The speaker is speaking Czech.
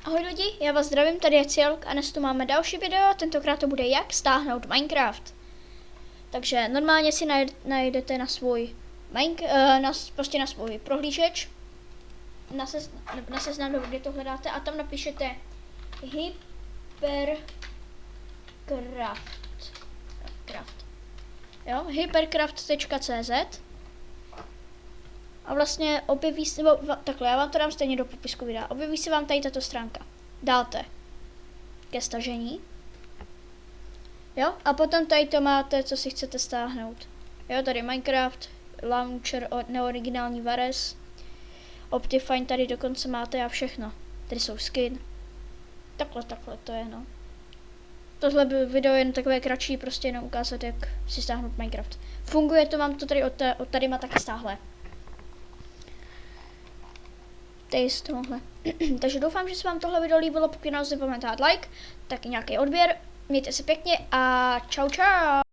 Ahoj lidi, já vás zdravím, tady je Cielk a dnes tu máme další video, tentokrát to bude jak stáhnout Minecraft. Takže normálně si najdete na svůj prostě na svůj prohlížeč, na seznam, kde to hledáte a tam napíšete hypercraft.cz a vlastně objeví se, takhle, já vám to dám stejně do popisku videa, objeví se vám tady tato stránka. Dáte ke stažení. Jo, a potom tady to máte, co si chcete stáhnout. Jo, tady Minecraft, Launcher, neoriginální Vares, Optifine tady dokonce máte a všechno. Tady jsou skin. Takhle to je, no. Tohle video je jen takové kratší, prostě jenom ukázat, jak si stáhnout Minecraft. Funguje to, mám to tady od tady má taky stáhle. Tady z tohohle. Takže doufám, že se vám tohle video líbilo, pokud nás nezapomeňte dát like, tak i nějaký odběr. Mějte se pěkně a čau čau.